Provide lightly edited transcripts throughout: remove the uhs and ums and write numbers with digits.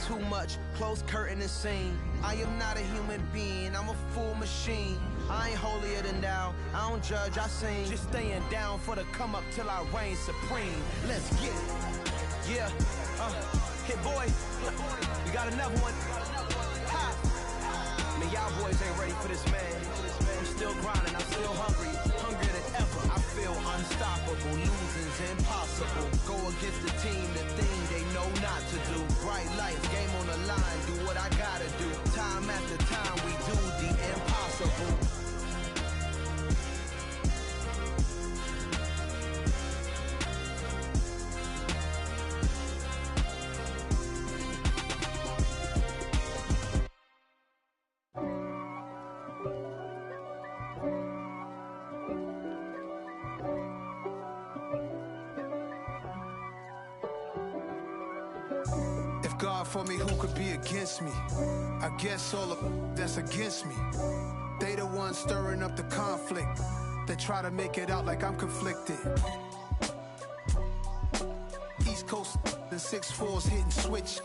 too much, close curtain and scene. I am not a human being, I'm a full machine. I ain't holier than thou, I don't judge, I sing. Just staying down for the come up till I reign supreme. Let's get it. Yeah, hit boy, we got another one. Ha! Man, y'all boys ain't ready for this, man. I'm still grinding, I'm still hungry, hungrier than ever. I feel unstoppable, losing's impossible. Go against the team, the thing they know not to do. Bright lights, game on the line, do what I gotta do. Time after time, we do the impossible. God for me, who could be against me? I guess all of that's against me. They the ones stirring up the conflict. They try to make it out like I'm conflicted. East Coast and 6'4's hitting switch.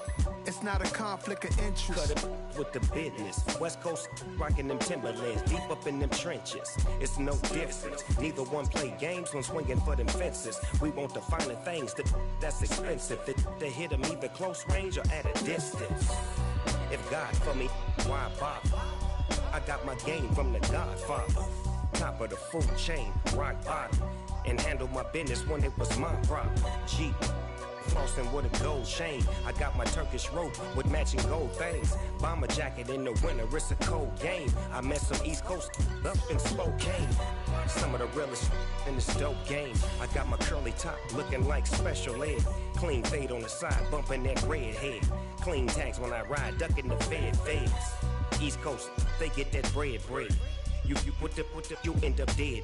It's not a conflict of interest. Cut it with the business. West Coast rocking them Timberlands, deep up in them trenches. It's no difference. Neither one play games when swinging for them fences. We want the finer things that's expensive. They hit them either close range or at a distance. If God for me, why bother? I got my game from the Godfather. Top of the food chain, rock bottom. And handle my business when it was my problem. Jeep. Flossing with a gold chain. I got my Turkish rope with matching gold things. Bomber jacket in the winter, it's a cold game. I met some East Coast up in Spokane. Some of the realest in this dope game. I got my curly top looking like special ed. Clean fade on the side, bumping that red head. Clean tags when I ride, ducking the feds. East Coast, they get that bread. You you end up dead.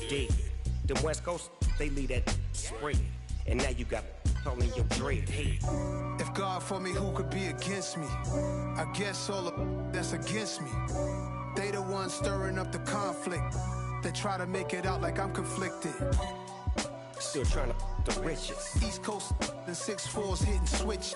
Them West Coast, they leave that spread. And now you got all in your dread head. If God for me, who could be against me? I guess all of that's against me. They the ones stirring up the conflict. They try to make it out like I'm conflicted. Still trying to the riches. East Coast and 6'4's hitting switch.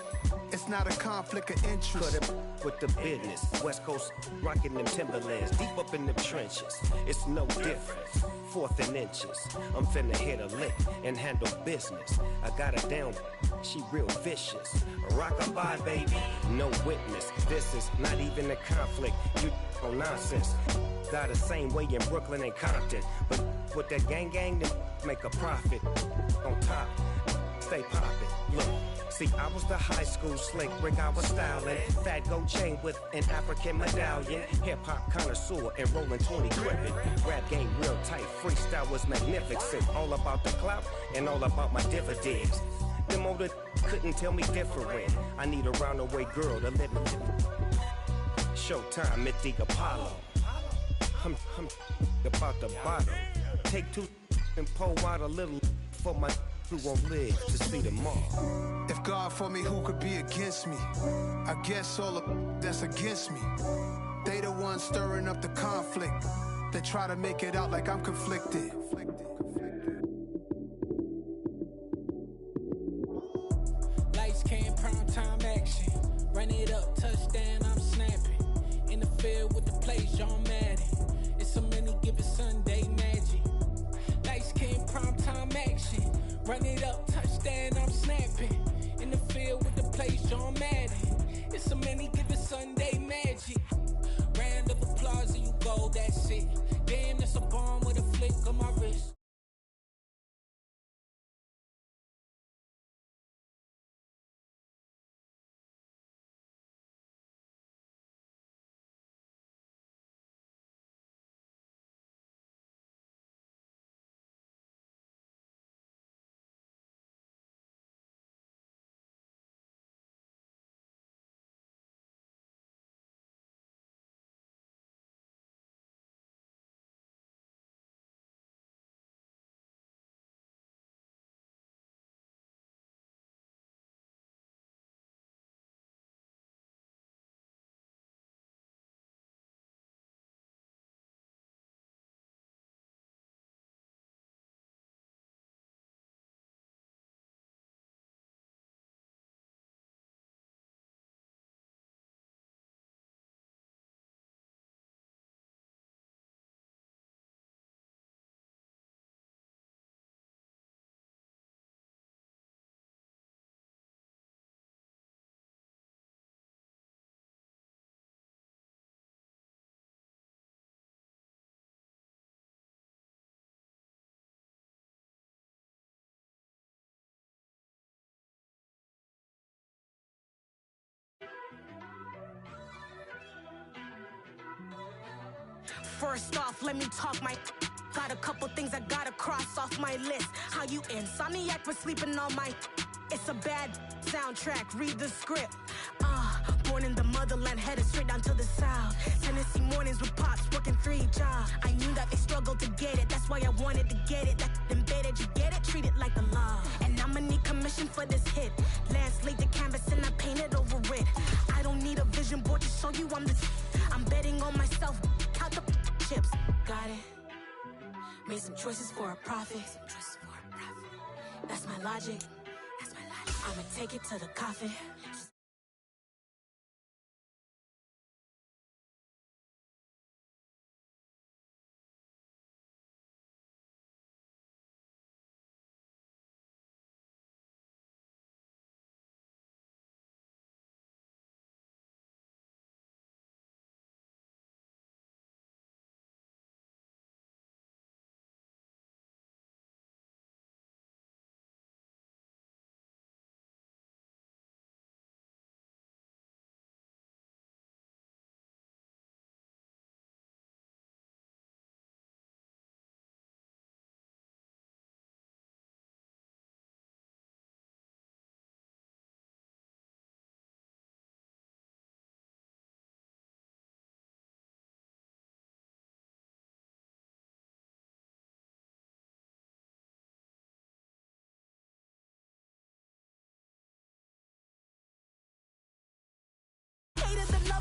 It's not a conflict of interest. Cut it with the business. West Coast rocking them Timberlands, deep up in them trenches. It's no difference. 4th and inches. I'm finna hit a lick and handle business. I got her down, she real vicious. Rock-a-bye, baby, no witness. This is not even a conflict. You on nonsense. Got the same way in Brooklyn and Compton. But with that gang, then make a profit. On top, stay poppin'. Look. See, I was the high school slick Rick, I was styling. Fat gold chain with an African medallion. Hip-hop connoisseur and rolling 20 gripping. Rap game real tight, freestyle was magnificent. All about the clout and all about my dividends. Them older couldn't tell me different. I need a roundaway girl to live in. Showtime, Mythic Apollo. I'm about the bottom. Take 2 and pour out a little for my who won't live to see tomorrow. If God for me, who could be against me? I guess all of that's against me. They the ones stirring up the conflict. They try to make it out like I'm conflicted. Lights came, prime time action. Run it up, touchdown, I'm snapping. In the field with the plays, John Madden. It's a many given Sunday magic. Lights came, prime time action. Run it up, touchdown, I'm snapping. In the field with the plays, John Madden. It's a many given Sunday magic. Round of applause and you go, that's it. Damn, that's a bomb with a flick on my wrist. First off, let me talk my. Got a couple things I gotta cross off my list. How you insomniac for sleeping on my. It's a bad soundtrack, read the script. Born in the motherland, headed straight down to the south. Tennessee mornings with pops, working 3 jobs. I knew that they struggled to get it, that's why I wanted to get it. That embedded, you get it, treat it like a law. And I'ma need commission for this hit. Lance laid the canvas and I painted over it. I don't need a vision board to show you I'm betting on myself, count the chips. Got it. Made some choices for a profit. That's my logic. I'ma take it to the coffin.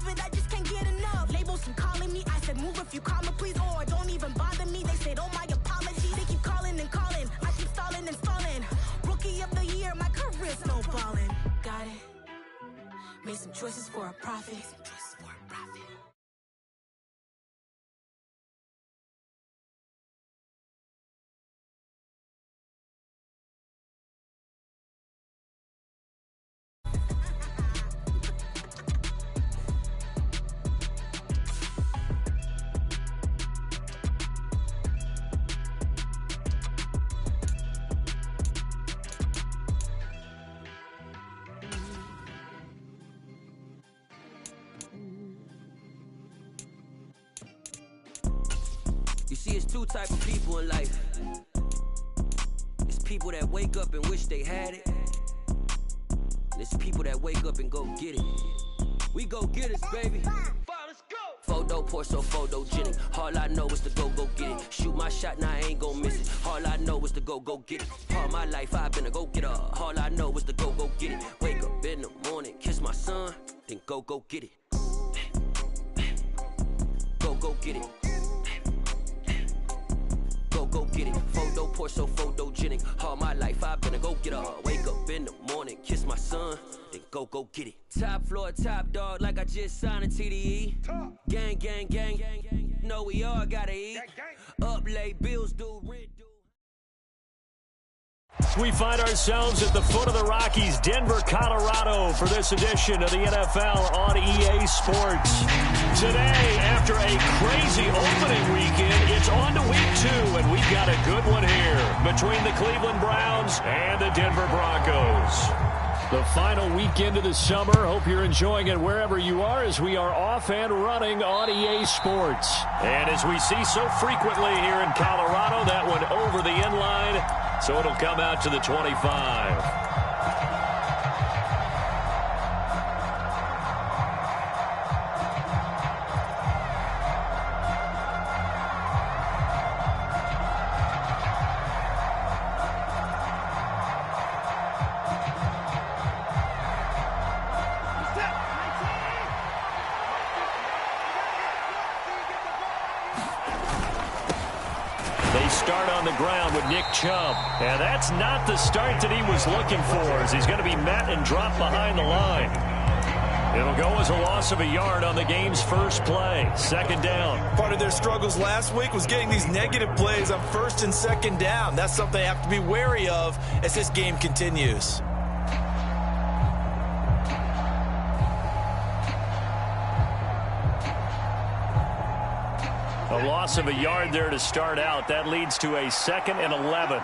I just can't get enough. Labels and calling me. I said move if you call me please, or don't even bother me. They said oh my apologies. They keep calling and calling. I keep stalling and stalling. Rookie of the year, my career snowballing. Got it. Made some choices for a profit. You see, it's two types of people in life. It's people that wake up and wish they had it. And it's people that wake up and go get it. We go get it, baby. Photo poor, so photogenic. All I know is to go get it. Shoot my shot, now I ain't gon' miss it. All I know is to go get it. All my life I've been a go-getter. All I know is to go get it. Wake up in the morning, kiss my son, then go get it. Go get it. Go get it. Photo poor, so photogenic. All my life I've been a go-getter. Wake up in the morning, kiss my son, then go get it. Top floor, top dog, like I just signed a TDE. Gang, gang, gang. No, we all gotta eat. Up late, bills due, rent due. We find ourselves at the foot of the Rockies, Denver, Colorado, for this edition of the NFL on EA Sports. Today, after a crazy opening weekend, it's on to week 2, and we've got a good one here between the Cleveland Browns and the Denver Broncos. The final weekend of the summer. Hope you're enjoying it wherever you are as we are off and running on EA Sports. And as we see so frequently here in Colorado, that one over the end line, so it'll come out to the 25. Start on the ground with Nick Chubb. And that's not the start that he was looking for, as he's going to be met and dropped behind the line. It'll go as a loss of a yard on the game's first play. Second down. Part of their struggles last week was getting these negative plays on first and second down. That's something they have to be wary of as this game continues. A loss of a yard there to start out. That leads to a 2nd and 11.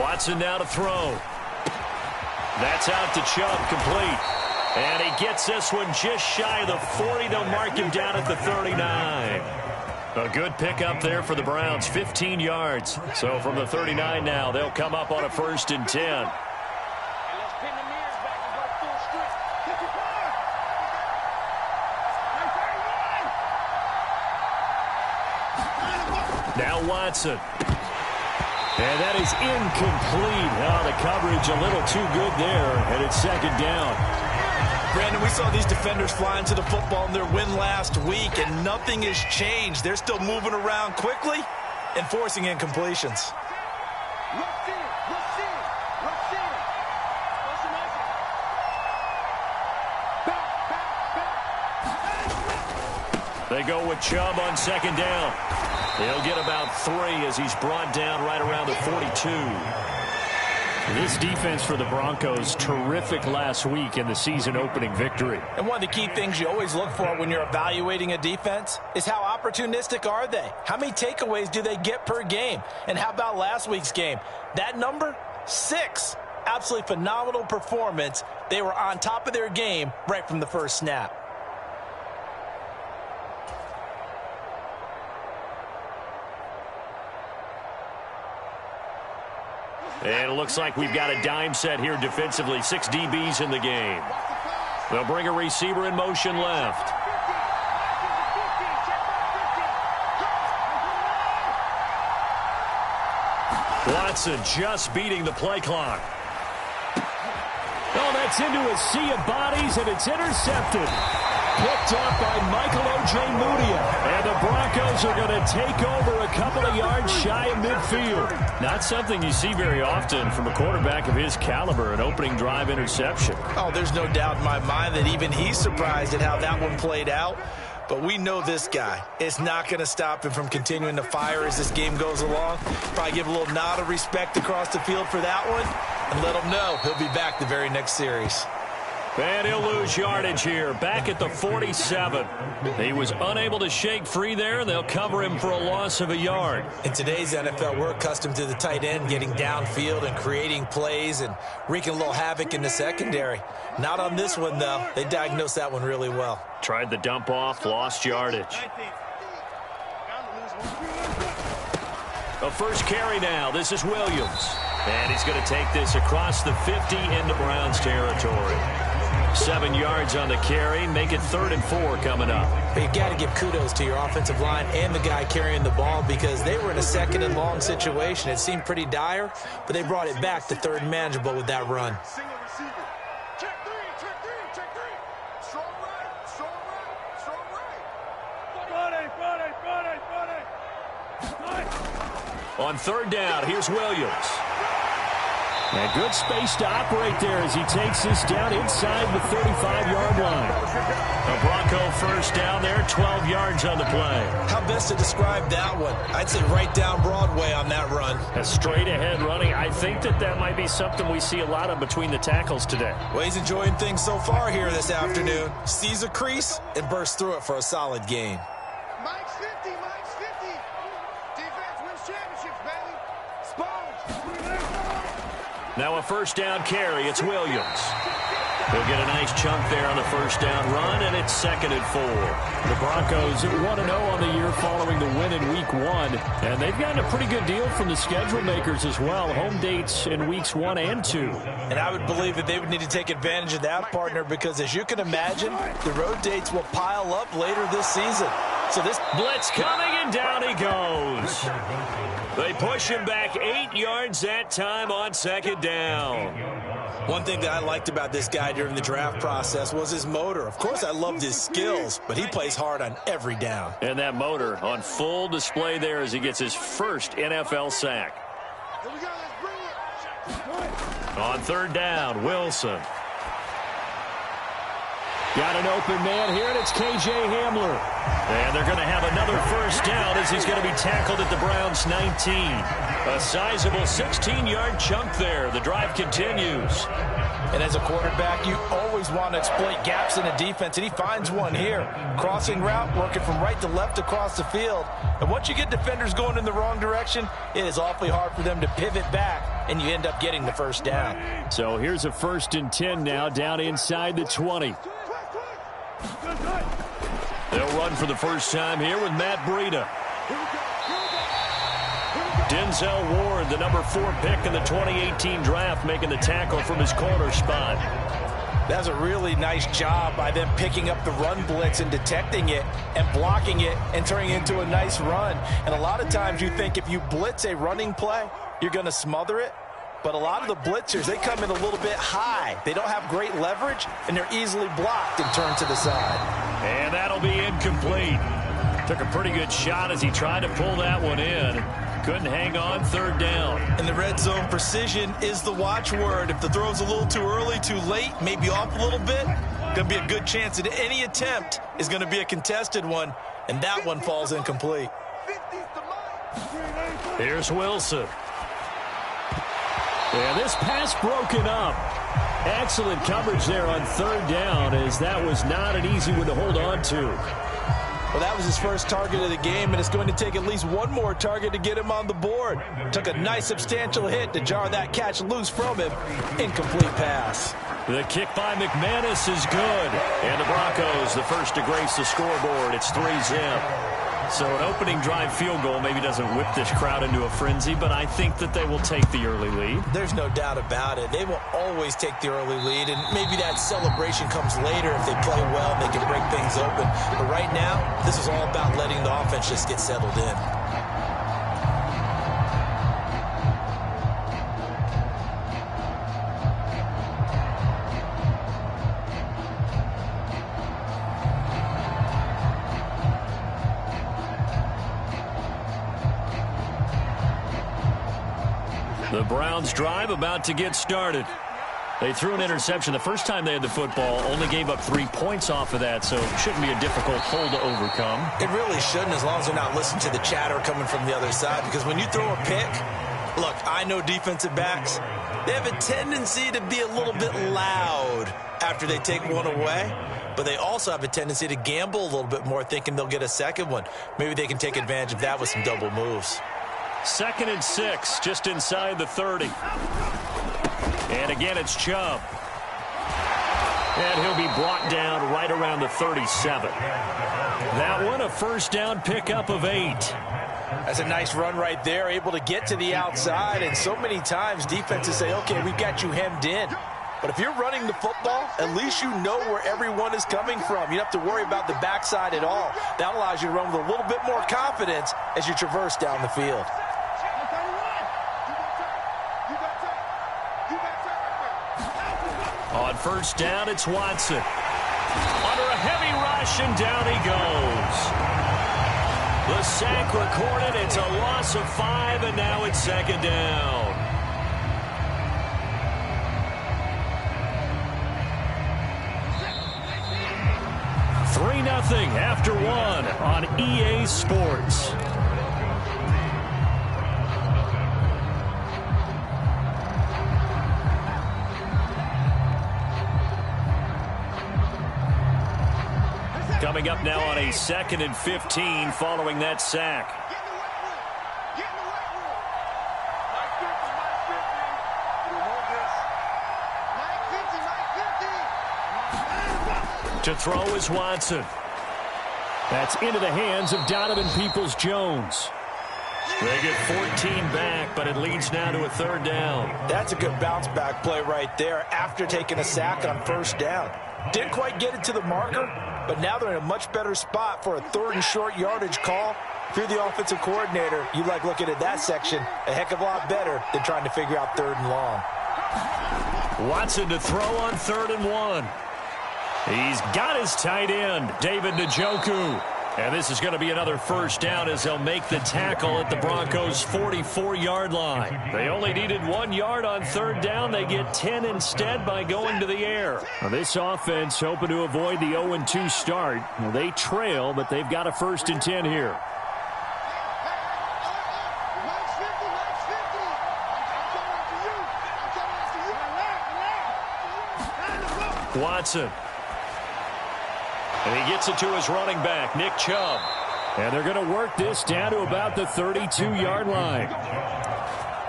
Watson now to throw. That's out to Chubb, complete. And he gets this one just shy of the 40. They'll mark him down at the 39. A good pickup there for the Browns, 15 yards. So from the 39 now, they'll come up on a 1st and 10. Now Watson. And that is incomplete. Oh, the coverage a little too good there, and it's 2nd down. Brandon, we saw these defenders flying to the football in their win last week, and nothing has changed. They're still moving around quickly and forcing incompletions. They go with Chubb on 2nd down. He'll get about 3 as he's brought down right around the 42. This defense for the Broncos, terrific last week in the season opening victory. And one of the key things you always look for when you're evaluating a defense is how opportunistic are they? How many takeaways do they get per game? And how about last week's game? That number, 6. Absolutely phenomenal performance. They were on top of their game right from the first snap. And it looks like we've got a dime set here defensively. 6 DBs in the game. They'll bring a receiver in motion left. Watson just beating the play clock. Oh, that's into a sea of bodies, and it's intercepted. Picked up by Michael Ojemudia. And the Broncos are going to take over a couple of yards shy of midfield. Not something you see very often from a quarterback of his caliber, an opening drive interception. Oh, there's no doubt in my mind that even he's surprised at how that one played out. But we know this guy. It's not going to stop him from continuing to fire as this game goes along. Probably give a little nod of respect across the field for that one and let him know he'll be back the very next series. And he'll lose yardage here, back at the 47. He was unable to shake free there. They'll cover him for a loss of a yard. In today's NFL, we're accustomed to the tight end getting downfield and creating plays and wreaking a little havoc in the secondary. Not on this one, though. They diagnosed that one really well. Tried the dump off, lost yardage. A first carry now. This is Williams. And he's going to take this across the 50 into Browns territory. 7 yards on the carry. Make it 3rd and 4 coming up. But you've got to give kudos to your offensive line and the guy carrying the ball because they were in a 2nd and long situation. It seemed pretty dire, but they brought it back to 3rd and manageable with that run. On 3rd down, here's Williams. And good space to operate there as he takes this down inside the 35-yard line. A Bronco first down there, 12 yards on the play. How best to describe that one? I'd say right down Broadway on that run. A straight-ahead running. I think that might be something we see a lot of between the tackles today. Well, he's enjoying things so far here this afternoon. Sees a crease and bursts through it for a solid gain. Mike's 50, Mike's 50. Defense wins championships, baby. Now a first down carry. It's Williams. He'll get a nice chunk there on the first down run, and it's 2nd and 4. The Broncos 1-0 on the year following the win in Week 1, and they've gotten a pretty good deal from the schedule makers as well. Home dates in Weeks 1 and 2. And I would believe that they would need to take advantage of that, partner, because as you can imagine, the road dates will pile up later this season. So this blitz coming, and down he goes. They push him back 8 yards that time on 2nd down. One thing that I liked about this guy during the draft process was his motor. Of course, I loved his skills, but he plays hard on every down. And that motor on full display there as he gets his first NFL sack. Here we go, let's bring it. On 3rd down, Wilson. Got an open man here, and it's K.J. Hamler. And they're going to have another first down as he's going to be tackled at the Browns' 19. A sizable 16-yard chunk there. The drive continues. And as a quarterback, you always want to exploit gaps in a defense, and he finds one here. Crossing route, working from right to left across the field. And once you get defenders going in the wrong direction, it is awfully hard for them to pivot back and you end up getting the first down. So here's a 1st and 10 now, down inside the 20. They'll run for the first time here with Matt Breida. Denzel Ward, the number 4 pick in the 2018 draft, making the tackle from his corner spot. That's a really nice job by them picking up the run blitz and detecting it and blocking it and turning it into a nice run. And a lot of times you think if you blitz a running play, you're going to smother it. But a lot of the blitzers, they come in a little bit high. They don't have great leverage, and they're easily blocked and turned to the side. And that'll be incomplete. Took a pretty good shot as he tried to pull that one in. Couldn't hang on, 3rd down. In the red zone, precision is the watchword. If the throw's a little too early, too late, maybe off a little bit, going to be a good chance that any attempt is going to be a contested one, and that one falls incomplete. Here's Wilson. Yeah, this pass broken up. Excellent coverage there on 3rd down, as that was not an easy one to hold on to. Well, that was his first target of the game, and it's going to take at least one more target to get him on the board. Took a nice substantial hit to jar that catch loose from him. Incomplete pass. The kick by McManus is good. And the Broncos, the first to grace the scoreboard. It's 3-zip. So an opening drive field goal maybe doesn't whip this crowd into a frenzy, but I think that they will take the early lead. There's no doubt about it. They will always take the early lead, and maybe that celebration comes later if they play well and they can break things open. But right now, this is all about letting the offense just get settled in. The Browns drive about to get started. They threw an interception the first time they had the football, only gave up 3 points off of that, so it shouldn't be a difficult hole to overcome. It really shouldn't, as long as they're not listening to the chatter coming from the other side, because when you throw a pick, look, I know defensive backs, they have a tendency to be a little bit loud after they take one away, but they also have a tendency to gamble a little bit more, thinking they'll get a second one. Maybe they can take advantage of that with some double moves. 2nd and 6, just inside the 30. And again, it's Chubb. And he'll be brought down right around the 37. That one, a first down pickup of 8. That's a nice run right there, able to get to the outside. And so many times defenses say, okay, we've got you hemmed in. But if you're running the football, at least you know where everyone is coming from. You don't have to worry about the backside at all. That allows you to run with a little bit more confidence as you traverse down the field. On first down, it's Watson. Under a heavy rush, and down he goes. The sack recorded. It's a loss of 5, and now it's 2nd down. Three 3-0 after 1 on EA Sports. Coming up now on a 2nd and 15 following that sack. To throw is Watson. That's into the hands of Donovan Peoples-Jones. They get 14 back, but it leads now to a 3rd down. That's a good bounce-back play right there after taking a sack on first down. Didn't quite get it to the marker, but now they're in a much better spot for a 3rd and short yardage call. If you're the offensive coordinator, you like looking at that section a heck of a lot better than trying to figure out 3rd and long. Watson to throw on 3rd and 1. He's got his tight end, David Njoku. And this is going to be another first down as they'll make the tackle at the Broncos' 44-yard line. They only needed 1 yard on 3rd down. They get 10 instead by going to the air. Now, this offense hoping to avoid the 0-2 start. Well, they trail, but they've got a 1st and 10 here. Watson. And he gets it to his running back, Nick Chubb. And they're going to work this down to about the 32-yard line.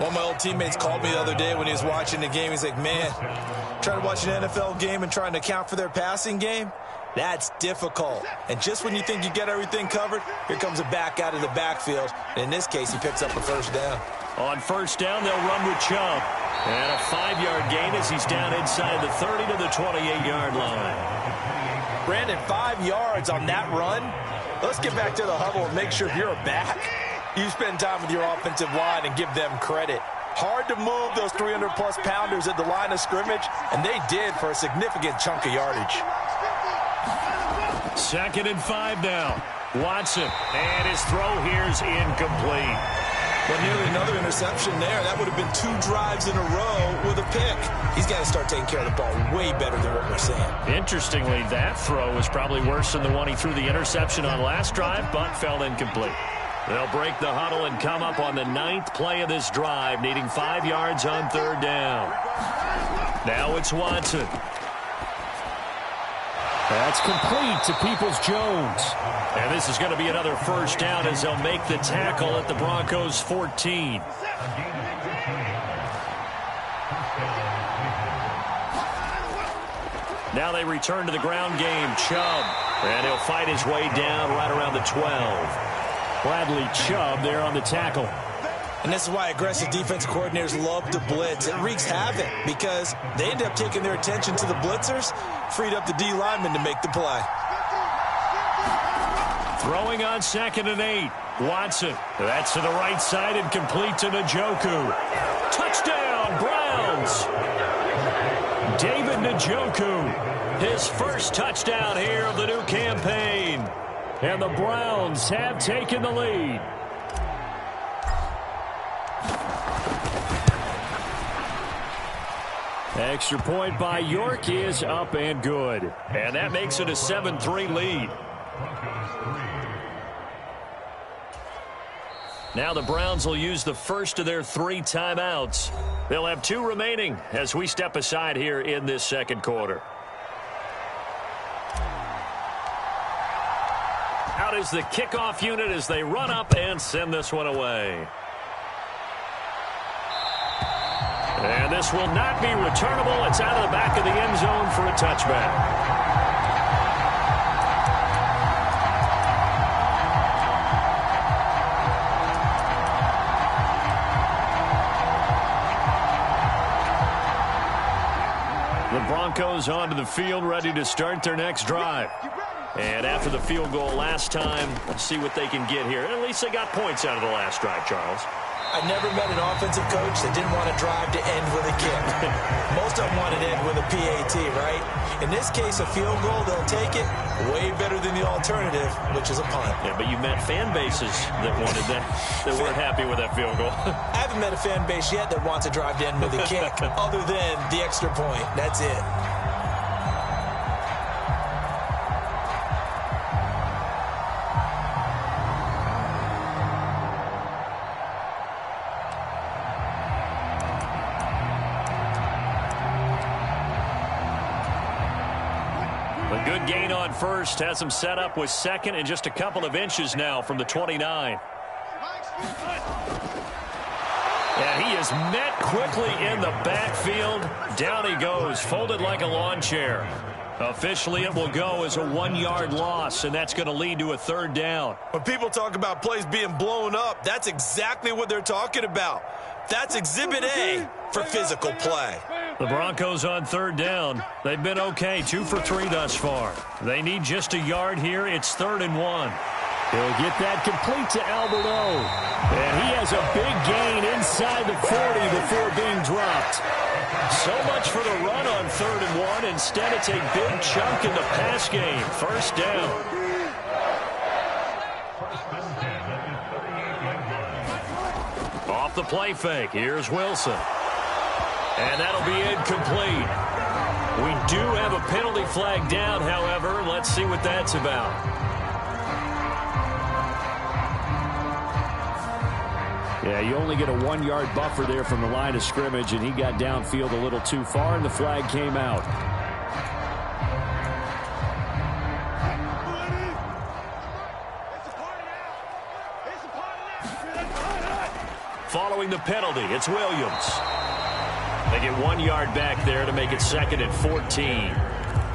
One of my old teammates called me the other day when he was watching the game. He's like, man, trying to watch an NFL game and trying to account for their passing game, that's difficult. And just when you think you get everything covered, here comes a back out of the backfield. And in this case, he picks up a first down. On first down, they'll run with Chubb. And a 5-yard gain as he's down inside the 30 to the 28-yard line. Brandon, 5 yards on that run. Let's get back to the huddle and make sure if you're a back, you spend time with your offensive line and give them credit. Hard to move those 300-plus pounders at the line of scrimmage, and they did for a significant chunk of yardage. 2nd and 5 now. Watson, and his throw here is incomplete. But nearly another interception there. That would have been 2 drives in a row with a pick. He's got to start taking care of the ball way better than what we're seeing. Interestingly, that throw was probably worse than the one he threw the interception on last drive, but fell incomplete. They'll break the huddle and come up on the 9th play of this drive, needing 5 yards on 3rd down. Now it's Watson. That's complete to Peoples-Jones. And this is going to be another first down as they'll make the tackle at the Broncos' 14. Now they return to the ground game. Chubb. And he'll fight his way down right around the 12. Bradley Chubb there on the tackle. And this is why aggressive defensive coordinators love to blitz. It wreaks havoc because they end up taking their attention to the blitzers, freed up the D lineman to make the play. Throwing on 2nd and 8. Watson. That's to the right side and complete to Njoku. Touchdown, Browns. David Njoku. His first touchdown here of the new campaign. And the Browns have taken the lead. Extra point by York is up and good. And that makes it a 7-3 lead. Now the Browns will use the first of their 3 timeouts. They'll have 2 remaining as we step aside here in this 2nd quarter. Out is the kickoff unit as they run up and send this one away. And this will not be returnable. It's out of the back of the end zone for a touchback. The Broncos onto the field, ready to start their next drive. And after the field goal last time, let's see what they can get here. At least they got points out of the last drive, Charles. I never met an offensive coach that didn't want to drive to end with a kick. Most of them want to end with a PAT, right? In this case, a field goal, they'll take it. Way better than the alternative, which is a punt. Yeah, but you met fan bases that wanted that, that weren't happy with that field goal. I haven't met a fan base yet that wants to drive to end with a kick, other than the extra point. That's it. A good gain on first has him set up with 2nd and just a couple of inches now from the 29. And he is met quickly in the backfield. Down he goes, folded like a lawn chair. Officially, it will go as a 1-yard loss, and that's going to lead to a 3rd down. When people talk about plays being blown up, that's exactly what they're talking about. That's Exhibit A for physical play. The Broncos on 3rd down. They've been okay, 2 for 3 thus far. They need just a yard here. It's 3rd and 1. He'll get that complete to Alberto. And he has a big gain inside the 40 before being dropped. So much for the run on 3rd and 1. Instead, it's a big chunk in the pass game. First down. Off the play fake. Here's Wilson. And that'll be incomplete. We do have a penalty flag down, however. Let's see what that's about. Yeah, you only get a 1-yard buffer there from the line of scrimmage, and he got downfield a little too far, and the flag came out. following the penalty. It's Williams. They get 1 yard back there to make it 2nd and 14.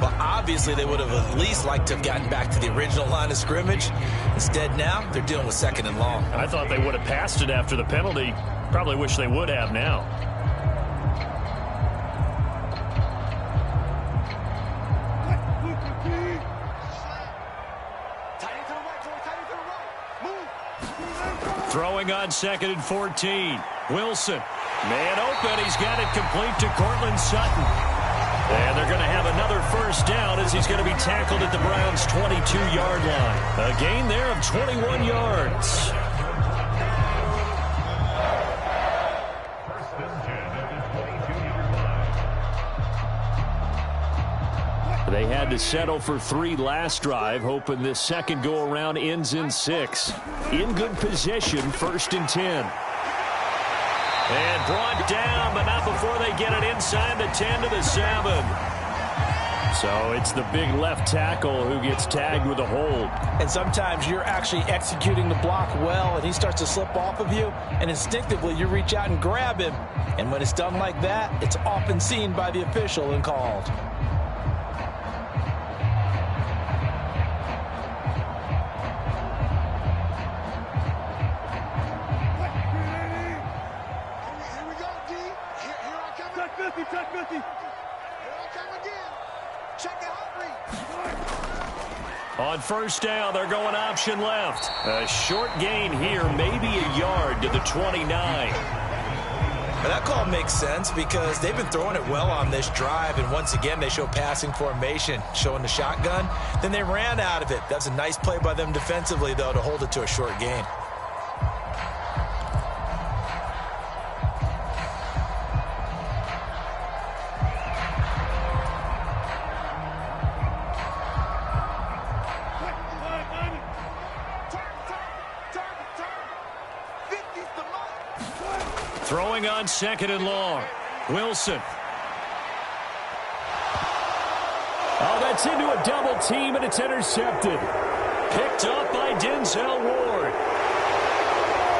Well, obviously they would have at least liked to have gotten back to the original line of scrimmage. Instead now, they're dealing with 2nd and long. I thought they would have passed it after the penalty. Probably wish they would have now. Throwing on 2nd and 14. Wilson. Man open. He's got it complete to Cortland Sutton. And they're going to have another first down as he's going to be tackled at the Browns' 22-yard line. A gain there of 21 yards. They had to settle for 3 last drive, hoping this second go-around ends in 6. In good position, 1st and 10. And brought down, but not before they get it inside the 10 to the 7. So it's the big left tackle who gets tagged with a hold. And sometimes you're actually executing the block well, and he starts to slip off of you, and instinctively you reach out and grab him. And when it's done like that, it's often seen by the official and called. On first down, they're going option left. A short gain here, maybe a yard to the 29. Well, that call makes sense because they've been throwing it well on this drive, and once again they show passing formation, showing the shotgun. Then they ran out of it. That's a nice play by them defensively, though, to hold it to a short gain. Throwing on 2nd and long. Wilson. Oh, that's into a double team, and it's intercepted. Picked up by Denzel Ward.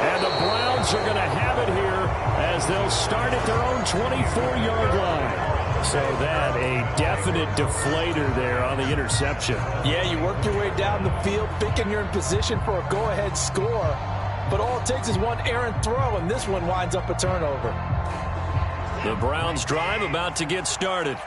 And the Browns are going to have it here as they'll start at their own 24-yard line. So that a definite deflator there on the interception. Yeah, you work your way down the field, thinking you're in position for a go-ahead score. But all it takes is one errant throw, and this one winds up a turnover. The Browns drive about to get started.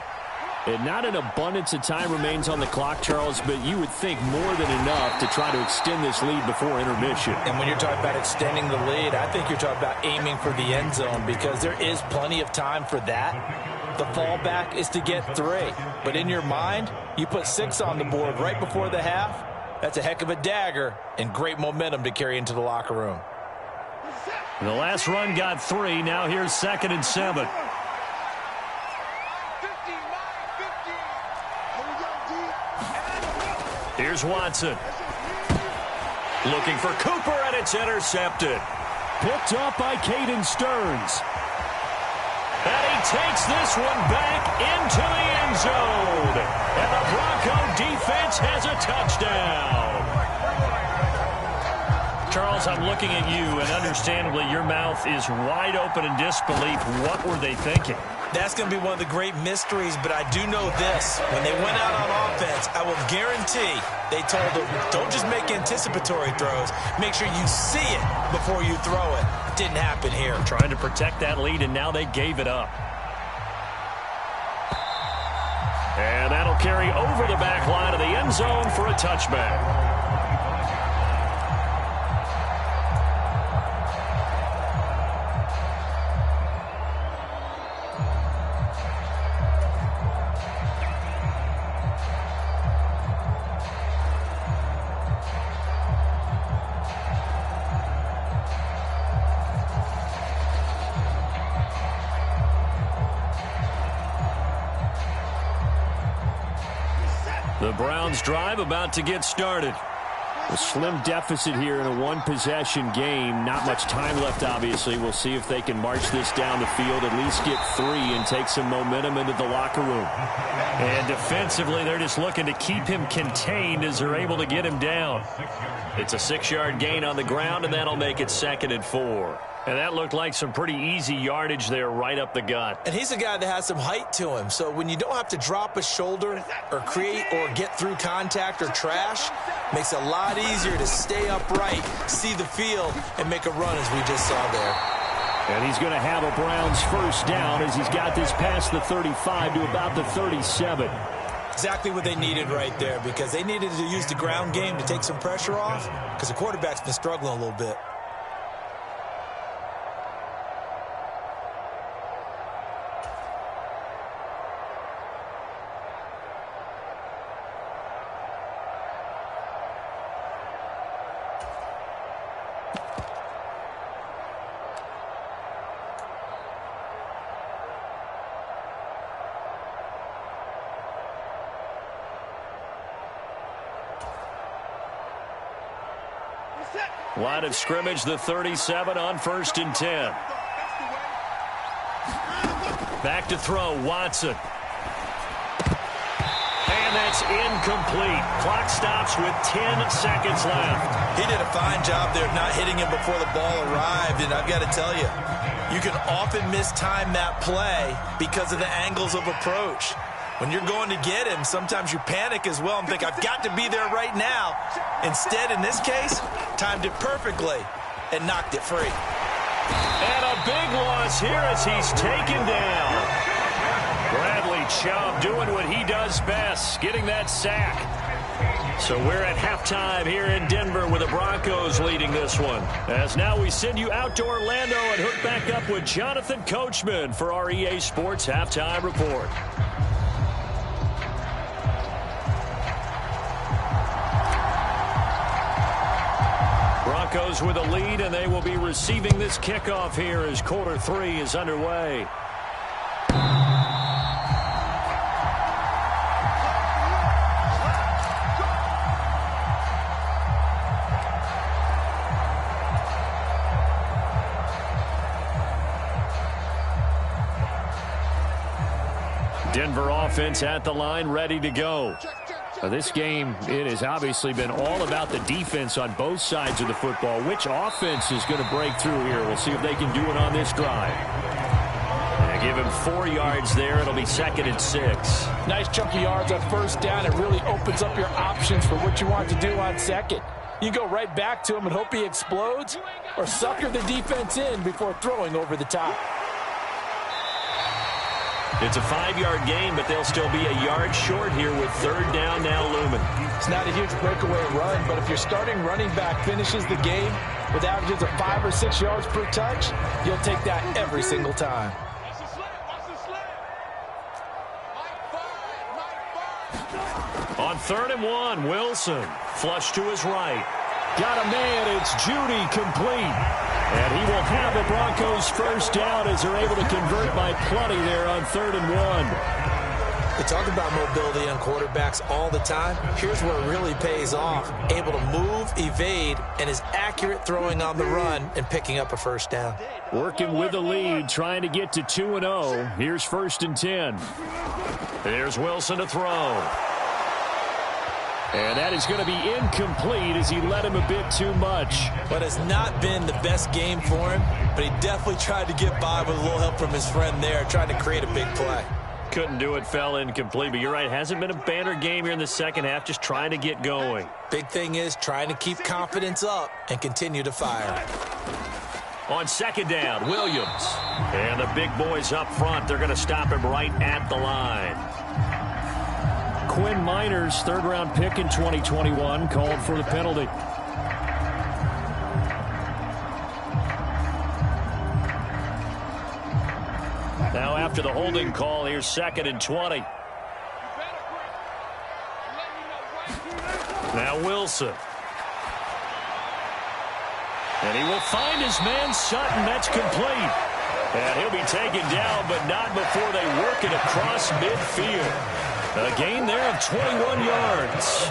And not an abundance of time remains on the clock, Charles, but you would think more than enough to try to extend this lead before intermission. And when you're talking about extending the lead, I think you're talking about aiming for the end zone because there is plenty of time for that. The fallback is to get 3. But in your mind, you put 6 on the board right before the half. That's a heck of a dagger and great momentum to carry into the locker room. The last run got 3. Now here's 2nd and 7. Here's Watson. Looking for Cooper, and it's intercepted. Picked up by Caden Stearns. And he takes this one back into the end zone. And the Bronco defense has a touchdown. Charles, I'm looking at you, and understandably your mouth is wide open in disbelief. What were they thinking? That's going to be one of the great mysteries, but I do know this. When they went out on offense, I will guarantee they told them, don't just make anticipatory throws. Make sure you see it before you throw it. It didn't happen here. Trying to protect that lead, and now they gave it up. And that'll carry over the back line of the end zone for a touchback. The Browns drive about to get started. A slim deficit here in a one-possession game. Not much time left, obviously. We'll see if they can march this down the field, at least get 3 and take some momentum into the locker room. And defensively, they're just looking to keep him contained as they're able to get him down. It's a 6-yard gain on the ground, and that'll make it 2nd and 4. And that looked like some pretty easy yardage there right up the gut. And he's a guy that has some height to him. So when you don't have to drop a shoulder or create or get through contact or trash, makes it a lot easier to stay upright, see the field, and make a run as we just saw there. And he's going to have a Browns first down as he's got this past the 35 to about the 37. Exactly what they needed right there, because they needed to use the ground game to take some pressure off, because the quarterback's been struggling a little bit. Line of scrimmage, the 37 on 1st and 10. Back to throw, Watson. And that's incomplete. Clock stops with 10 seconds left. He did a fine job there of not hitting him before the ball arrived, and I've got to tell you, you can often mistime that play because of the angles of approach. When you're going to get him, sometimes you panic as well and think, I've got to be there right now. Instead, in this case, timed it perfectly and knocked it free. And a big loss here as he's taken down. Bradley Chubb doing what he does best, getting that sack. So we're at halftime here in Denver with the Broncos leading this one. As now we send you out to Orlando and hook back up with Jonathan Coachman for our EA Sports Halftime Report. Broncos with a lead, and they will be receiving this kickoff here as quarter 3 is underway. Denver offense at the line, ready to go. This game, it has obviously been all about the defense on both sides of the football. Which offense is going to break through here? We'll see if they can do it on this drive. And give him 4 yards there. It'll be 2nd and 6. Nice chunk of yards on 1st down. It really opens up your options for what you want to do on 2nd. You go right back to him and hope he explodes, or sucker the defense in before throwing over the top. It's a 5-yard gain, but they'll still be a yard short here with 3rd down now looming. It's not a huge breakaway run, but if your starting running back finishes the game with averages of 5 or 6 yards per touch, you'll take that every single time. On 3rd and 1, Wilson. Flush to his right. Got a man. It's Judy complete. And he will have the Broncos first down as they're able to convert by plenty there on 3rd and 1. We talk about mobility on quarterbacks all the time. Here's where it really pays off. Able to move, evade, and is accurate throwing on the run and picking up a first down. Working with the lead, trying to get to 2-0. Here's 1st and 10. There's Wilson to throw. And that is going to be incomplete as he led him a bit too much. But it's not been the best game for him, but he definitely tried to get by with a little help from his friend there, trying to create a big play. Couldn't do it, fell incomplete. But you're right, hasn't been a banner game here in the second half, just trying to get going. Big thing is trying to keep confidence up and continue to fire. On 2nd down, Williams. And the big boys up front, they're going to stop him right at the line. Quinn Miners, 3rd-round pick in 2021, called for the penalty. Now after the holding call, here's 2nd and 20. Now Wilson. And he will find his man Sutton. That's complete. And he'll be taken down, but not before they work it across midfield. A gain there of 21 yards.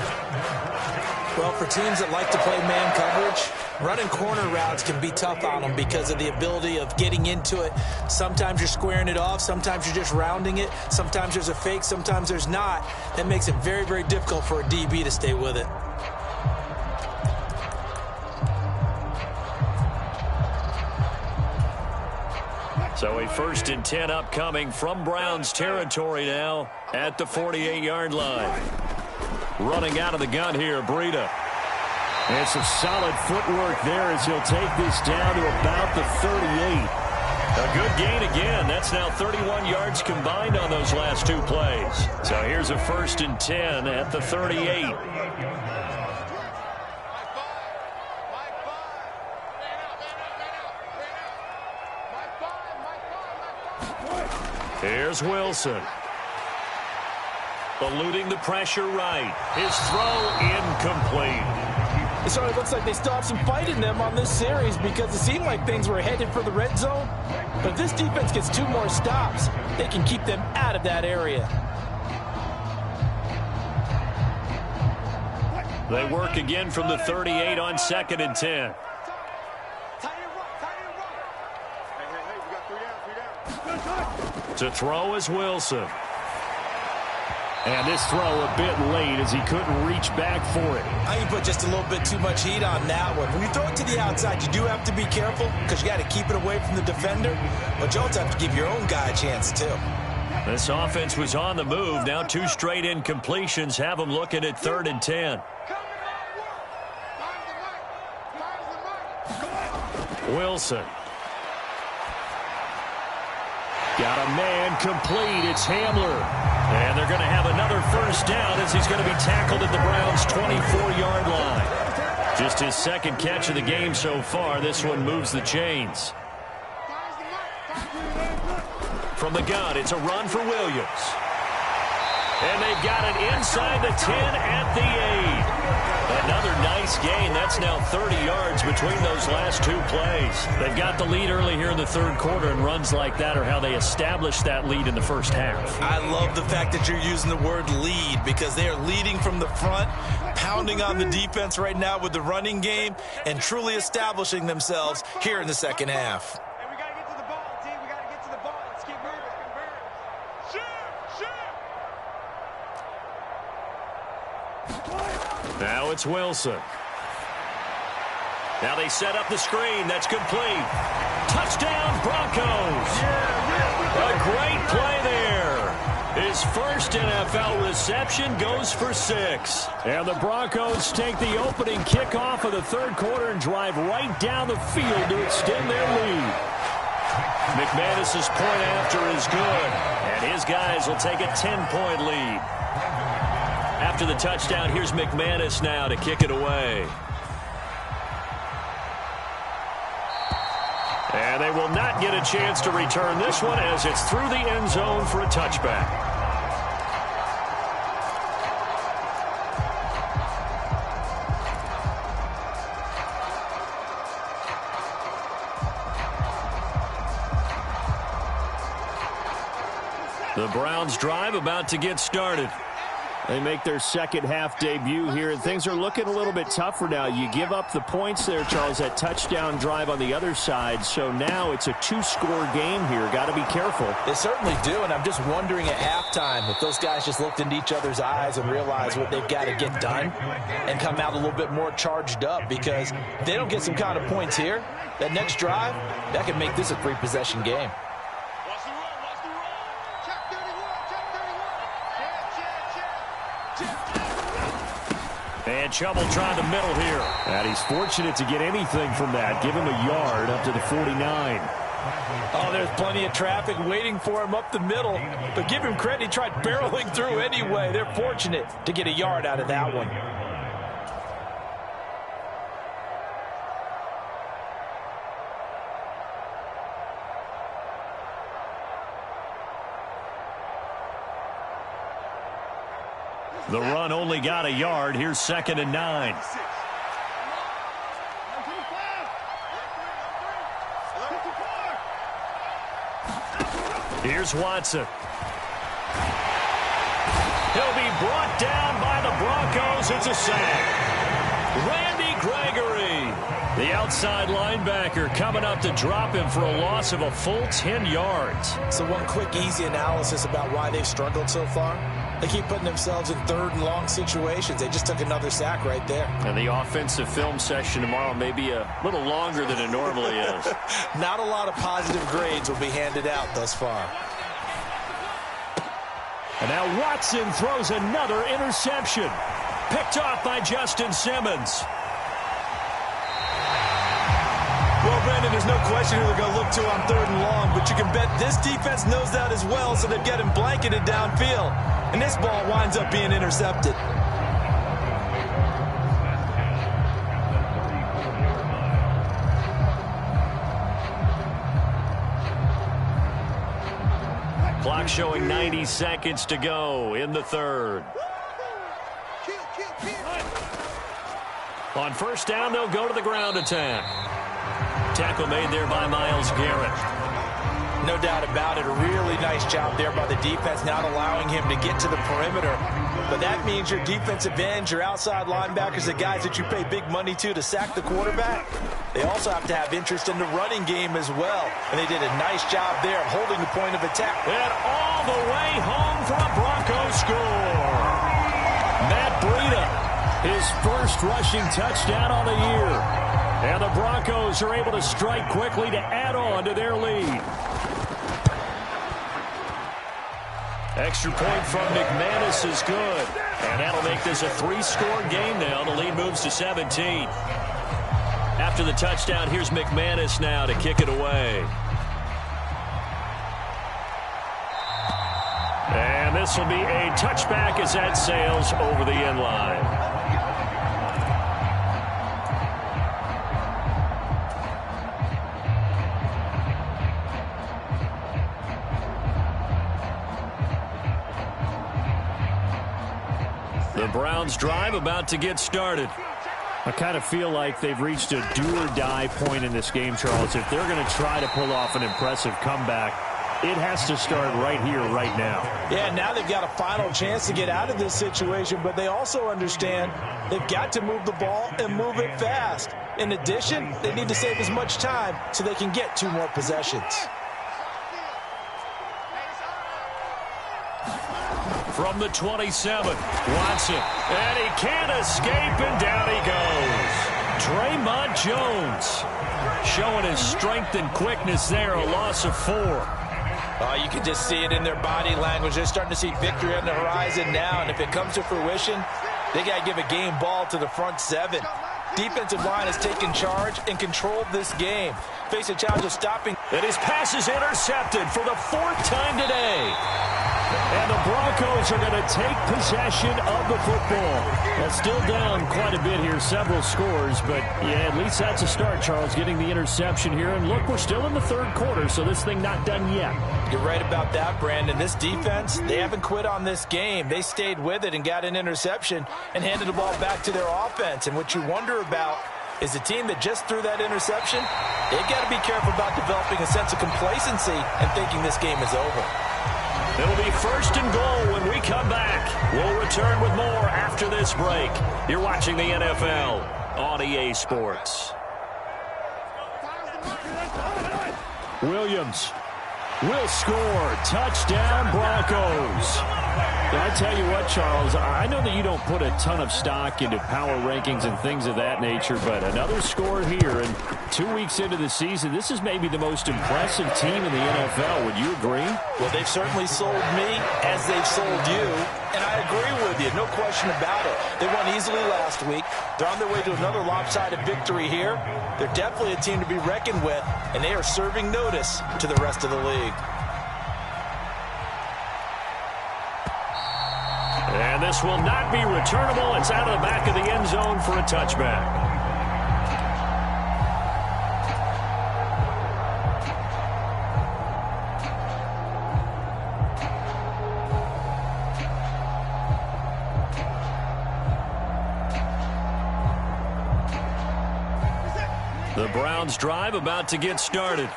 Well, for teams that like to play man coverage, running corner routes can be tough on them because of the ability of getting into it. Sometimes you're squaring it off. Sometimes you're just rounding it. Sometimes there's a fake. Sometimes there's not. That makes it very, very difficult for a DB to stay with it. So a 1st and 10 upcoming from Browns territory now at the 48-yard line. Running out of the gun here, Breida. And some solid footwork there as he'll take this down to about the 38. A good gain again. That's now 31 yards combined on those last 2 plays. So here's a 1st and 10 at the 38. Here's Wilson. Eluding the pressure right. His throw incomplete. It certainly looks like they still have some fight in them on this series because it seemed like things were headed for the red zone. But if this defense gets 2 more stops, they can keep them out of that area. They work again from the 38 on 2nd and 10. To throw is Wilson. And this throw a bit late as he couldn't reach back for it. I think you put just a little bit too much heat on that one. When you throw it to the outside, you do have to be careful because you got to keep it away from the defender. But you also have to give your own guy a chance, too. This offense was on the move. Now 2 straight incompletions have them looking at 3rd and 10. Wilson. Got a man complete. It's Hamler. And they're going to have another 1st down as he's going to be tackled at the Browns' 24-yard line. Just his 2nd catch of the game so far. This one moves the chains. From the gun, it's a run for Williams. And they've got it inside the 10 at the 8. Another nice gain. That's now 30 yards between those last 2 plays. They've got the lead early here in the 3rd quarter, and runs like that are how they established that lead in the 1st half. I love the fact that you're using the word lead because they are leading from the front, pounding on the defense right now with the running game, and truly establishing themselves here in the 2nd half. Now it's Wilson. Now they set up the screen. That's complete. Touchdown, Broncos. A great play there. His 1st NFL reception goes for 6. And the Broncos take the opening kickoff of the 3rd quarter and drive right down the field to extend their lead. McManus's point after is good. And his guys will take a 10-point lead. After the touchdown, here's McManus now to kick it away. And they will not get a chance to return this one as it's through the end zone for a touchback. The Browns drive about to get started. They make their 2nd half debut here, and things are looking a little bit tougher now. You give up the points there, Charles, that touchdown drive on the other side. So now it's a 2-score game here. Got to be careful. They certainly do, and I'm just wondering at halftime if those guys just looked into each other's eyes and realized what they've got to get done and come out a little bit more charged up, because if they don't get some kind of points here, that next drive, that could make this a 3-possession game. And Chubb will try the middle here. And he's fortunate to get anything from that. Give him a yard up to the 49. Oh, there's plenty of traffic waiting for him up the middle. But give him credit, he tried barreling through anyway. They're fortunate to get a yard out of that one. The run only got a yard. Here's 2nd and 9. Here's Watson. He'll be brought down by the Broncos. It's a sack. Randy Gregory, the outside linebacker, coming up to drop him for a loss of a full 10 yards. So one quick, easy analysis about why they've struggled so far. They keep putting themselves in third and long situations. They just took another sack right there. And the offensive film session tomorrow may be a little longer than it normally is. Not a lot of positive grades will be handed out thus far. And now Watson throws another interception. Picked off by Justin Simmons. Well, Brandon, there's no question who they're going to look to on third and long, but you can bet this defense knows that as well, so they've got him blanketed downfield. And this ball winds up being intercepted. Clock showing 90 seconds to go in the third. On first down, they'll go to the ground attack. Tackle made there by Myles Garrett. No doubt about it. A really nice job there by the defense, not allowing him to get to the perimeter. But that means your defensive ends, your outside linebackers, the guys that you pay big money to sack the quarterback, they also have to have interest in the running game as well. And they did a nice job there of holding the point of attack. And all the way home for a Broncos score. Matt Breida, his first rushing touchdown on the year. And the Broncos are able to strike quickly to add on to their lead. Extra point from McManus is good. And that'll make this a 3-score game now. The lead moves to 17. After the touchdown, here's McManus now to kick it away. And this will be a touchback as that sails over the end line. The Browns drive about to get started. I kind of feel like they've reached a do-or-die point in this game, Charles. If they're going to try to pull off an impressive comeback, it has to start right here, right now. Yeah, now they've got a final chance to get out of this situation, but they also understand they've got to move the ball and move it fast. In addition, they need to save as much time so they can get 2 more possessions. From the 27, Watson, and he can't escape, and down he goes. Draymond Jones showing his strength and quickness there, a loss of 4. You can just see it in their body language. They're starting to see victory on the horizon now, and if it comes to fruition, they got to give a game ball to the front 7. Defensive line has taken charge and controlled this game. Face a challenge of stopping. And his pass is intercepted for the 4th time today. And the Broncos are going to take possession of the football. That's still down quite a bit here, several scores, but yeah, at least that's a start, Charles, getting the interception here. And look, we're still in the 3rd quarter, so this thing not done yet. You're right about that, Brandon. This defense, they haven't quit on this game. They stayed with it and got an interception and handed the ball back to their offense. And what you wonder about is the team that just threw that interception, they've got to be careful about developing a sense of complacency and thinking this game is over. It'll be 1st and goal when we come back. We'll return with more after this break. You're watching the NFL on EA Sports. Williams will score. Touchdown, Broncos. I tell you what, Charles, I know that you don't put a ton of stock into power rankings and things of that nature, but another score here, and 2 weeks into the season, this is maybe the most impressive team in the NFL. Would you agree? Well, they've certainly sold me as they've sold you, and I agree with you, no question about it. They won easily last week. They're on their way to another lopsided victory here. They're definitely a team to be reckoned with, and they are serving notice to the rest of the league. And this will not be returnable. It's out of the back of the end zone for a touchback. The Browns drive about to get started.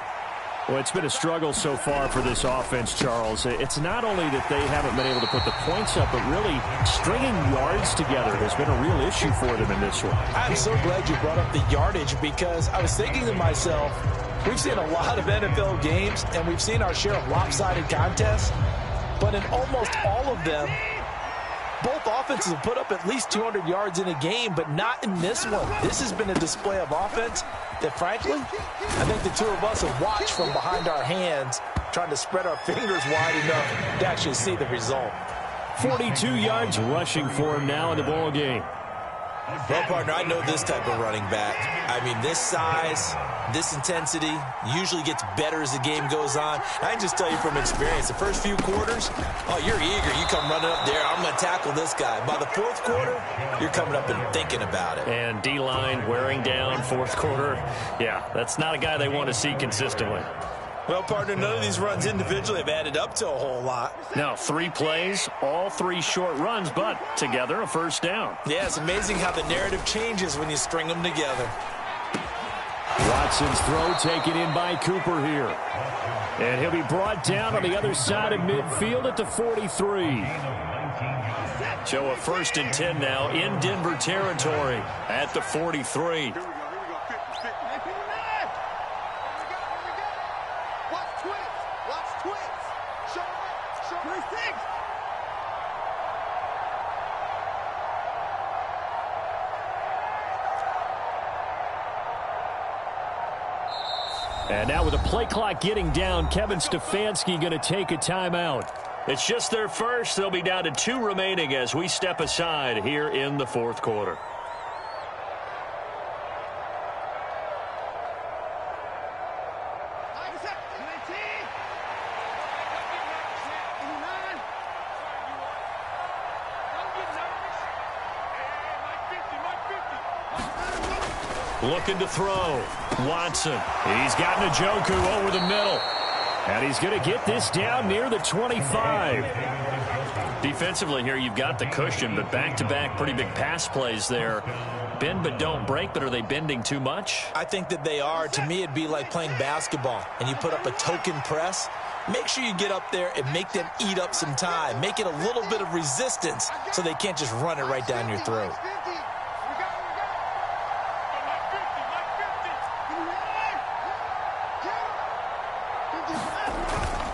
Well, it's been a struggle so far for this offense, Charles. It's not only that they haven't been able to put the points up, but really stringing yards together has been a real issue for them in this one. I'm so glad you brought up the yardage, because I was thinking to myself, we've seen a lot of NFL games, and we've seen our share of lopsided contests, but in almost all of them, Both offenses have put up at least 200 yards in a game, but not in this one. This has been a display of offense that, frankly, I think the two of us have watched from behind our hands, trying to spread our fingers wide enough to actually see the result. 42 yards rushing for him now in the ball game. Well, partner, I know this type of running back. I mean, this size, this intensity usually gets better as the game goes on. I can just tell you from experience, the first few quarters, oh, you're eager. You come running up there, I'm going to tackle this guy. By the fourth quarter, you're coming up and thinking about it. And D-line wearing down fourth quarter. Yeah, that's not a guy they want to see consistently. Well, partner, none of these runs individually have added up to a whole lot. Now, 3 plays, all 3 short runs, but together a first down. Yeah, it's amazing how the narrative changes when you string them together. Watson's throw taken in by Cooper here. And he'll be brought down on the other side of midfield at the 43. So a 1st and 10 now in Denver territory at the 43. And now with the play clock getting down, Kevin Stefanski going to take a timeout. It's just their first. They'll be down to 2 remaining as we step aside here in the fourth quarter. Looking to throw. Watson. He's got Njoku over the middle. And he's going to get this down near the 25. Defensively here, you've got the cushion, but back-to-back pretty big pass plays there. Bend but don't break, but are they bending too much? I think that they are. To me, it'd be like playing basketball, and you put up a token press. Make sure you get up there and make them eat up some time. Make it a little bit of resistance so they can't just run it right down your throat.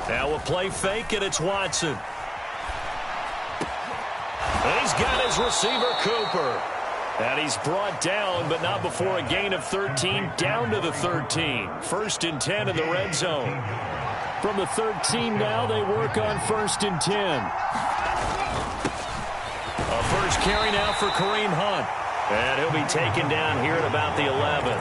Now a play fake, and it's Watson. And he's got his receiver, Cooper. And he's brought down, but not before a gain of 13, down to the 13. 1st and 10 in the red zone. From the 13 now, they work on 1st and 10. A first carry now for Kareem Hunt. And he'll be taken down here at about the 11.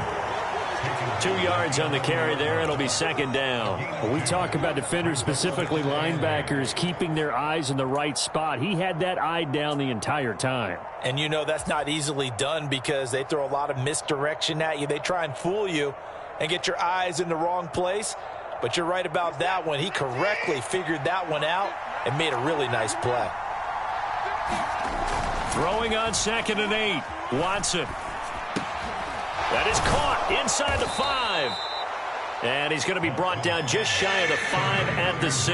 2 yards on the carry there. It'll be 2nd down. When we talk about defenders, specifically linebackers, keeping their eyes in the right spot. He had that eye down the entire time. And you know that's not easily done because they throw a lot of misdirection at you. They try and fool you and get your eyes in the wrong place. But you're right about that one. He correctly figured that one out and made a really nice play. Throwing on 2nd and 8. Watson. That is caught inside the 5. And he's going to be brought down just shy of the 5 at the 6.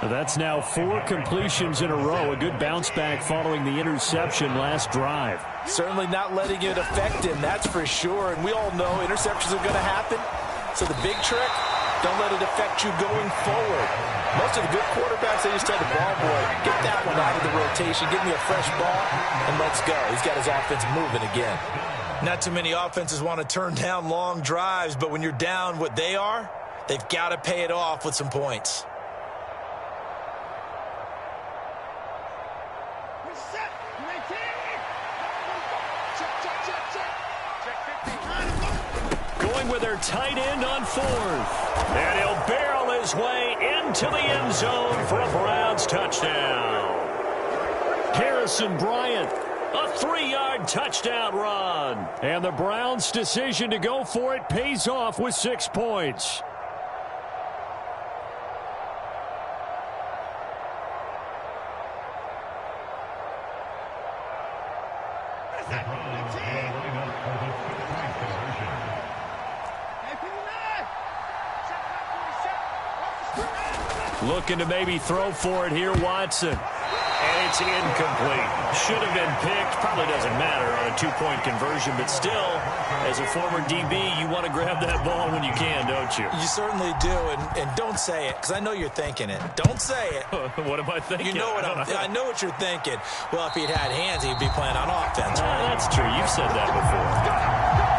That's now 4 completions in a row. A good bounce back following the interception last drive. Certainly not letting it affect him, that's for sure. And we all know interceptions are going to happen. So the big trick, don't let it affect you going forward. Most of the good quarterbacks, they just tell the ball boy, get that one out of the rotation, give me a fresh ball, and let's go. He's got his offense moving again. Not too many offenses want to turn down long drives, but when you're down what they are, they've got to pay it off with some points. Going with their tight end on 4th. And he'll barrel his way into the end zone for a Browns touchdown. Harrison Bryant. A 3-yard touchdown run. And the Browns' decision to go for it pays off with 6 points. Looking to maybe throw for it here, Watson. And it's incomplete. Should have been picked. Probably doesn't matter on a two-point conversion, but still, as a former DB, you want to grab that ball when you can, don't you? You certainly do, and don't say it, because I know you're thinking it. Don't say it. What am I thinking? You know what I know what you're thinking. Well, if he'd had hands, he'd be playing on offense. That's true. You've said that before.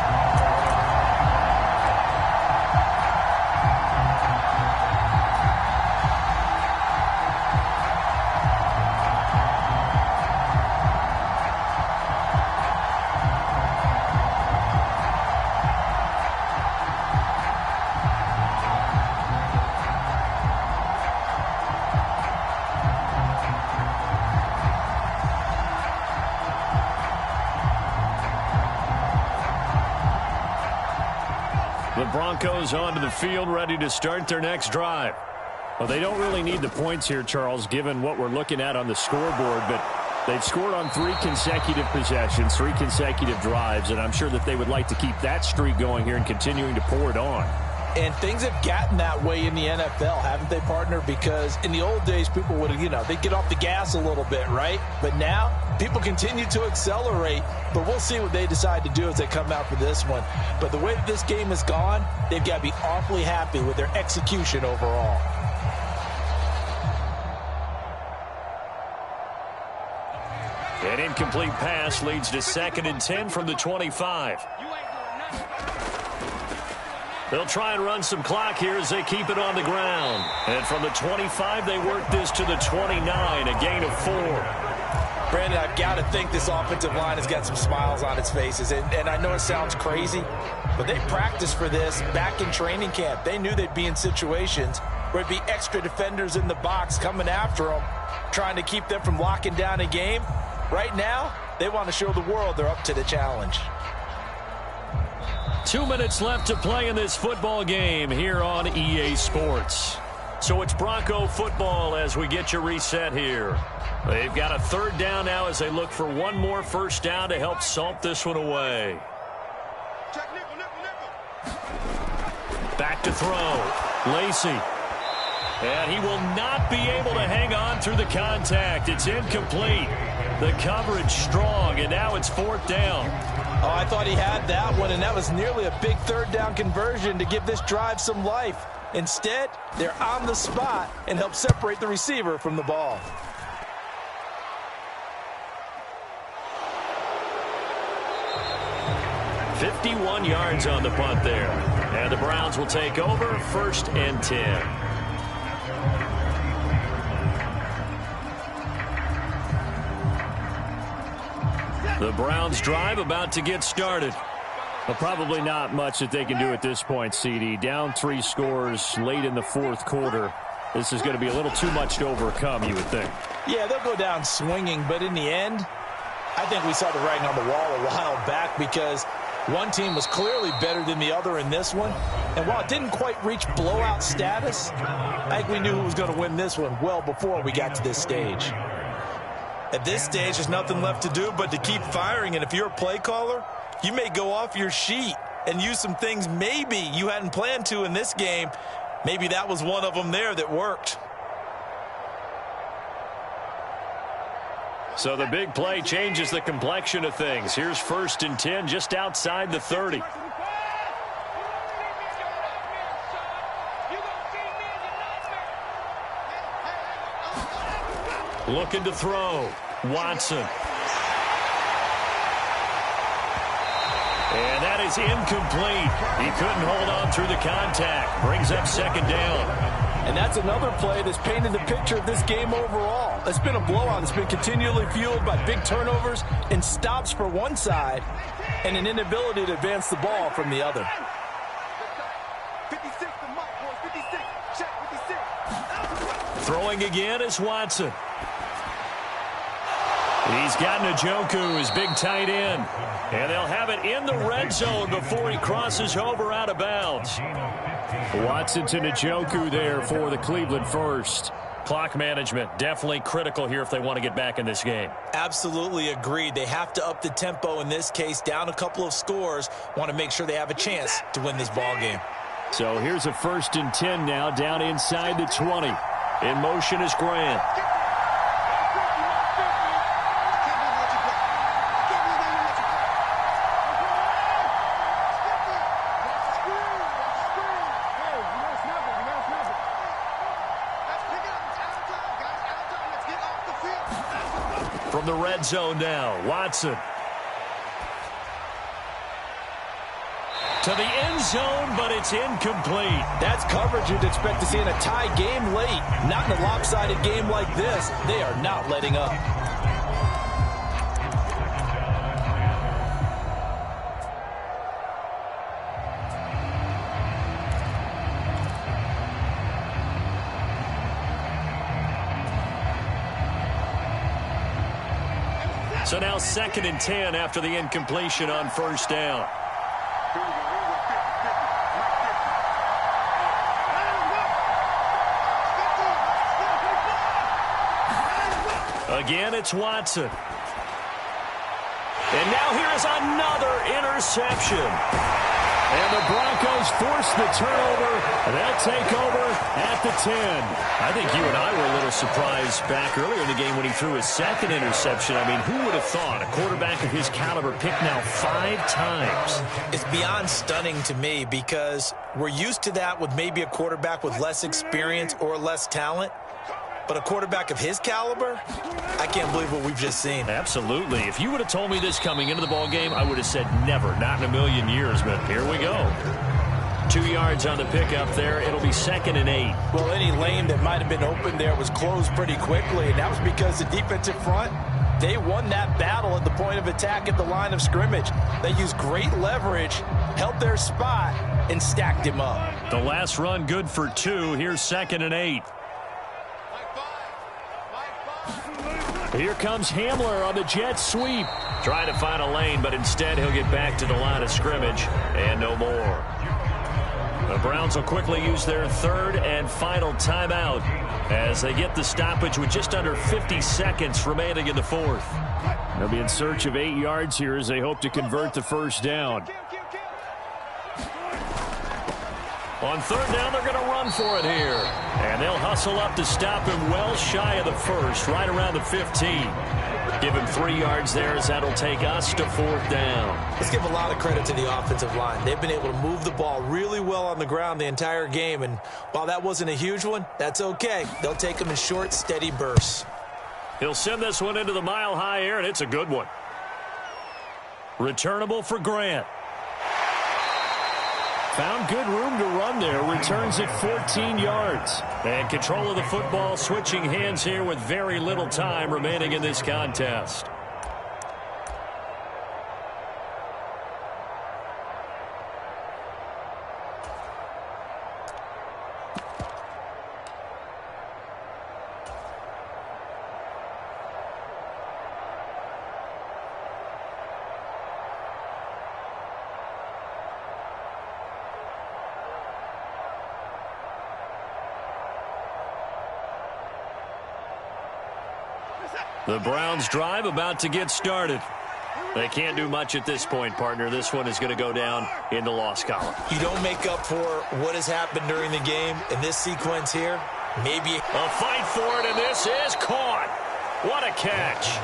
The Broncos onto the field, ready to start their next drive. Well, they don't really need the points here, Charles, given what we're looking at on the scoreboard, but they've scored on 3 consecutive possessions, 3 consecutive drives, and I'm sure that they would like to keep that streak going here and continuing to pour it on. And things have gotten that way in the NFL, haven't they, partner? Because in the old days, people would have, they'd get off the gas a little bit, right? But now, people continue to accelerate. But we'll see what they decide to do as they come out for this one. But the way that this game has gone, they've got to be awfully happy with their execution overall. An incomplete pass leads to 2nd and 10 from the 25. They'll try and run some clock here as they keep it on the ground. And from the 25, they work this to the 29, a gain of 4. Brandon, I've got to think this offensive line has got some smiles on its faces. And I know it sounds crazy, but they practiced for this back in training camp. They knew they'd be in situations where it'd be extra defenders in the box coming after them, trying to keep them from locking down a game. Right now, they want to show the world they're up to the challenge. 2 minutes left to play in this football game here on EA Sports. So it's Bronco football as we get you reset here. They've got a 3rd down now as they look for one more first down to help salt this one away. Back to throw. Lacey. And he will not be able to hang on through the contact. It's incomplete. The coverage strong, and now it's 4th down. Oh, I thought he had that one, and that was nearly a big 3rd down conversion to give this drive some life. Instead, they're on the spot and help separate the receiver from the ball. "51 yards on the punt there. And the Browns will take over 1st and 10. The Browns drive about to get started. Well, probably not much that they can do at this point, CD. Down 3 scores late in the 4th quarter. This is going to be a little too much to overcome, you would think. Yeah, they'll go down swinging, but in the end, I think we saw the writing on the wall a while back because one team was clearly better than the other in this one. And while it didn't quite reach blowout status, I think we knew who was going to win this one well before we got to this stage. At this stage, there's nothing left to do but to keep firing. And if you're a play caller, you may go off your sheet and use some things maybe you hadn't planned to in this game. Maybe that was one of them there that worked. So the big play changes the complexion of things. Here's 1st and 10 just outside the 30. Looking to throw. Watson. And that is incomplete. He couldn't hold on through the contact. Brings up 2nd down. And that's another play that's painted the picture of this game overall. It's been a blowout. It's been continually fueled by big turnovers and stops for one side and an inability to advance the ball from the other. 56, the mark, boys. 56. Check 56. Throwing again is Watson. He's got Njoku, his big tight end. And they'll have it in the red zone before he crosses over out of bounds. Watson to Njoku there for the Cleveland first. Clock management definitely critical here if they want to get back in this game. Absolutely agreed. They have to up the tempo in this case, down a couple of scores. Want to make sure they have a chance to win this ball game. So here's a 1st and 10 now down inside the 20. In motion is Grant. From the red zone now, Watson. To the end zone, but it's incomplete. That's coverage you'd expect to see in a tie game late. Not in a lopsided game like this. They are not letting up. So now 2nd and 10 after the incompletion on first down. Again, it's Watson. And now here is another interception. And the Broncos force the turnover. They'll take over at the 10. I think you and I were a little surprised back earlier in the game when he threw his 2nd interception. I mean, who would have thought a quarterback of his caliber picked now 5 times? It's beyond stunning to me because we're used to that with maybe a quarterback with less experience or less talent. But a quarterback of his caliber, I can't believe what we've just seen. Absolutely. If you would have told me this coming into the ball game, I would have said never, not in a million years. But here we go. 2 yards on the pickup there. It'll be 2nd and 8. Well, any lane that might have been open there was closed pretty quickly, and that was because the defensive front, they won that battle at the point of attack at the line of scrimmage. They used great leverage, held their spot, and stacked him up. The last run good for 2. Here's 2nd and 8. Here comes Hamler on the jet sweep. Trying to find a lane, but instead he'll get back to the line of scrimmage and no more. The Browns will quickly use their 3rd and final timeout as they get the stoppage with just under 50 seconds remaining in the 4th. They'll be in search of 8 yards here as they hope to convert the first down. On 3rd down, they're going to run for it here. And they'll hustle up to stop him well shy of the 1st, right around the 15. Give him 3 yards there as that'll take us to 4th down. Let's give a lot of credit to the offensive line. They've been able to move the ball really well on the ground the entire game. And while that wasn't a huge one, that's okay. They'll take them in short, steady bursts. He'll send this one into the mile-high air, and it's a good one. Returnable for Grant. Found good room to run there. Returns it 14 yards. And control of the football switching hands here with very little time remaining in this contest. The Browns drive about to get started. They can't do much at this point, partner. This one is going to go down in the loss column. You don't make up for what has happened during the game in this sequence here. Maybe a fight for it, and this is caught. What a catch.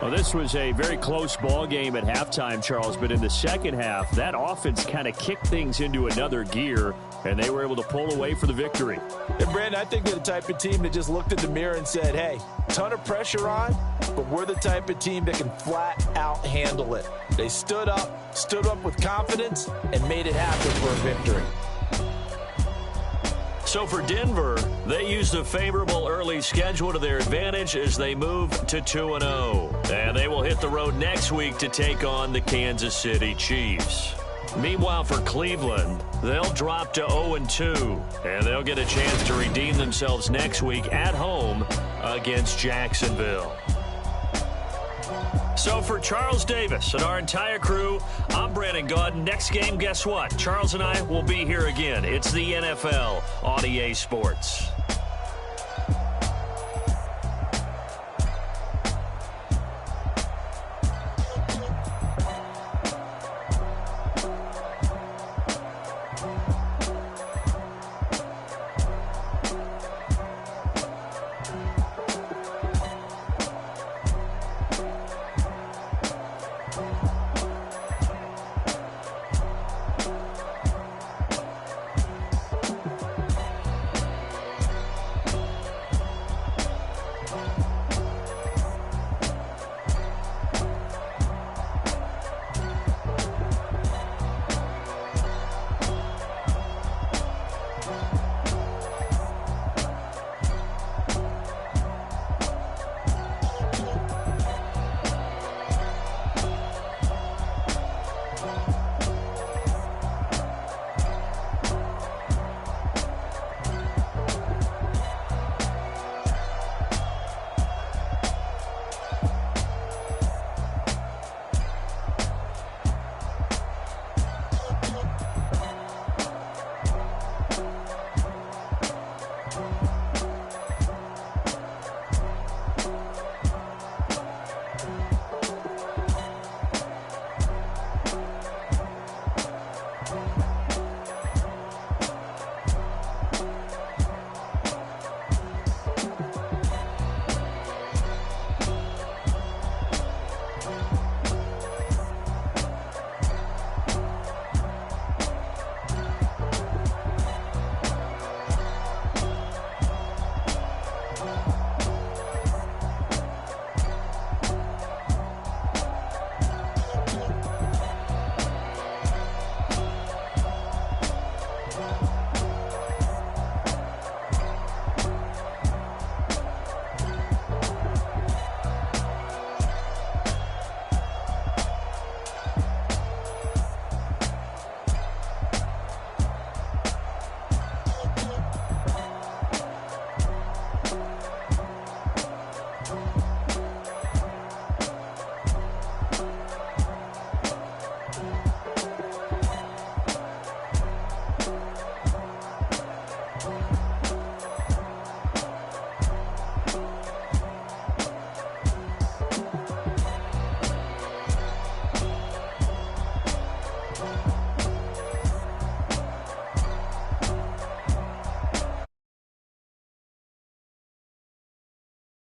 Well, this was a very close ball game at halftime, Charles, but in the second half, that offense kind of kicked things into another gear, and they were able to pull away for the victory. And, Brandon, I think they're the type of team that just looked in the mirror and said, hey, ton of pressure on, but we're the type of team that can flat out handle it. They stood up with confidence, and made it happen for a victory. So for Denver, they used a favorable early schedule to their advantage as they move to 2-0. And they will hit the road next week to take on the Kansas City Chiefs. Meanwhile, for Cleveland, they'll drop to 0-2, and they'll get a chance to redeem themselves next week at home against Jacksonville. So for Charles Davis and our entire crew, I'm Brandon Gaudin. Next game, guess what? Charles and I will be here again. It's the NFL on EA Sports.